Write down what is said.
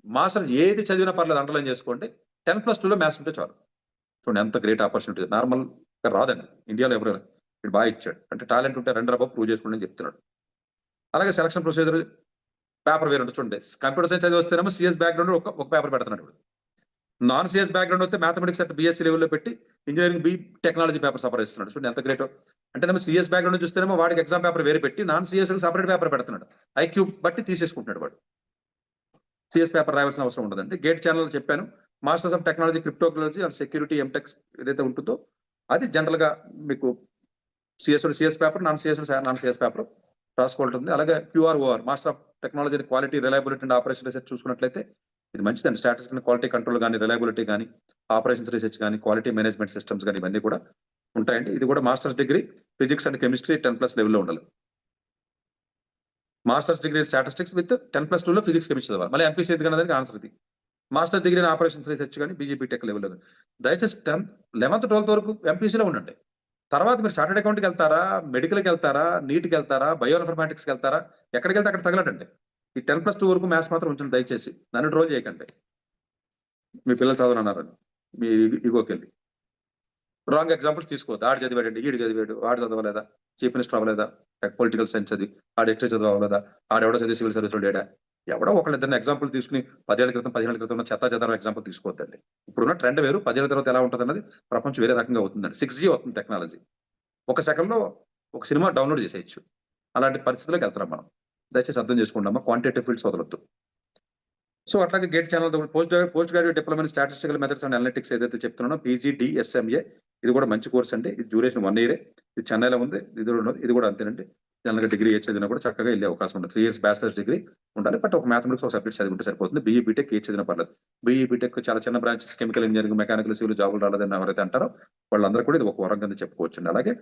Master ఏది చదివినా పర్లేదు అండర్లైన్ చేసుకోండి. 10+2లో మ్యాథ్స్ ఉంటే చాలు. చూడండి ఎంత గ్రేట్ ఆపర్చునిటీ. నార్మల్ రాదండి ఇండియాలో ఎవరు వీడు బాగా ఇచ్చాడు. అంటే టాలెంట్ ఉంటే రెండర్ బాబు ప్రూవ్ చేసుకోండి అని చెప్తున్నాడు. అలాగే సెలక్షన్ ప్రొసీజర్ పేపర్ వేరు ఉంటుంది. చూడండి కంప్యూటర్ సైన్స్ చదివి వస్తేనేమో సిఎస్ బ్యాక్గ్రౌండ్ ఒక పేపర్ పెడుతున్నాడు ఇప్పుడు. నాన్ సిఎస్ బ్యాక్గ్రౌండ్ వస్తే మ్యాథమెటిక్స్ అట్ బీఎస్సీ లెవెల్లో పెట్టి engineering B technology paper separate ఇస్తున్నాడు. చూడండి ఎంత గ్రేట్. అంటే సిఎస్ బ్యాక్గ్రౌండ్ చూస్తేనేమో వాడికి ఎగ్జామ్ పేపర్ వేరే పెట్టి నాన్ సిఎస్ సపరేట్ పేపర్ పెడుతున్నాడు. ఐక్యూ బట్టి తీసేసుకుంటున్నాడు వాడు. సిఎస్ పేపర్ రావాల్సిన అవసరం ఉండదండి. గేట్ ఛానల్ చెప్పాను. Masters of technology cryptography and security MTechs ఏదైతే ఉంటుందో అది జనరల్ గా మీకు CS paper, non CS paper రాసుకోవాల్సింది. అలాగే QROR master of technology quality reliability and operation research చూసుకున్నట్లయితే ఇది మంచిదండి. స్టాటిస్టిక్స్ క్వాలిటీ కంట్రోల్ కానీ, రిలయబిలిటీ కానీ, ఆపరేషన్స్ రీసెర్చ్ కానీ, క్వాలిటీ మేనేజ్మెంట్ సిస్టమ్స్ కానీ ఇవన్నీ కూడా ఉంటాయండి. ఇది కూడా masters degree physics and chemistry 10+ లెవెల్లో ఉండాలి. మాస్టర్స్ డిగ్రీ స్టాటిస్టిక్స్ విత్ 10+2లో ఫిజిక్స్ కెమిస్ట్రీ చదవాలి. మళ్ళీ ఎంపీసీ ఎందుకన్నదానికి ఆన్సర్ ఇది. Masters degree in operations research కానీ బీజేపీ టెక్ లెవెల్లో. దయచేసి 11th 12th వరకు ఎంపీసీలో ఉండండి. తర్వాత మీరు చార్టెడ్ అకౌంట్కి వెళ్తారా, మెడికల్కి వెళ్తారా, నీట్కి వెళ్తారా, బయో ఇన్ఫర్మాటిక్స్కి వెళ్తారా, ఎక్కడికి వెళ్తే అక్కడ తగలటండి. ఈ 10+2 వరకు మ్యాథ్స్ మాత్రం ఉంచండి దయచేసి. నన్ను ట్రోల్ చేయకండి మీ పిల్లలు చదవనన్నారని మీ ఇగోకి వెళ్ళి. రాంగ్ ఎగ్జాంపుల్స్ తీసుకోవద్దు. ఆడు చదివాడండి, ఈడు చదివాడు, ఆడు చదవలేదా, చీఫ్ మినిస్టర్ అవ్వలేదా, పొలిటికల్ సైన్స్ చదివి ఆడు ఎట్లా చదవలేదా, ఆడెవడో చదివి సివిల్ సర్వీస్ లేడా, ఎవడో ఒకళ్ళిద్దరిని ఎగ్జాంపుల్ తీసుకుని 10 ఏళ్ల క్రితం 15 ఏళ్ల క్రితం చెత్తా చెదారం ఎగ్జాంపుల్ తీసుకోవద్దండి. ఇప్పుడున్న ట్రెండ్ వేరు. 10 ఏళ్ల తర్వాత ఎలా ఉంటుంది అన్నది ప్రపంచం వేరే రకంగా అవుతుందండి. 6G అవుతుంది టెక్నాలజీ. ఒక సెకండ్లో ఒక సినిమా డౌన్లోడ్ చేసేయచ్చు. అలాంటి పరిస్థితుల్లోకి వెళ్తున్నాం మనం. దయచేసి అర్థం చేసుకుంటామా. క్వాంటిటేటివ్ ఫీల్డ్స్ వదలొద్దు. సో అట్లాగే gate channel post graduate diploma in statistical methods and analytics ఏదైతే చెప్తున్నానో PGDSMA ఇది కూడా మంచి కోర్స్ అండి. ఇది డ్యూరేషన్ 1 year. ఇది చెన్నైలో ఉంది. ఇది కూడా అంతేనండి. జనరల్ గా డిగ్రీ చదివినా కూడా చక్కగా వెళ్ళే అవకాశం ఉంటుంది. 3 years బ్యాచిలర్స్ డిగ్రీ ఉండాలి. బట్ ఒక మ్యాథమెటిక్స్ ఒక సబ్జెక్ట్ చదివి ఉంటే సరిపోతుంది. BE బీటెక్ చదివిన పర్లేదు. BE బీటెక్ చాలా చిన్న branches chemical engineering, mechanical, civil జాబులు రాలేదని ఎవరైతే అంటారో వాళ్ళందరూ కూడా ఇది ఒక వరం కింద చెప్పుకోవచ్చు. అలాగే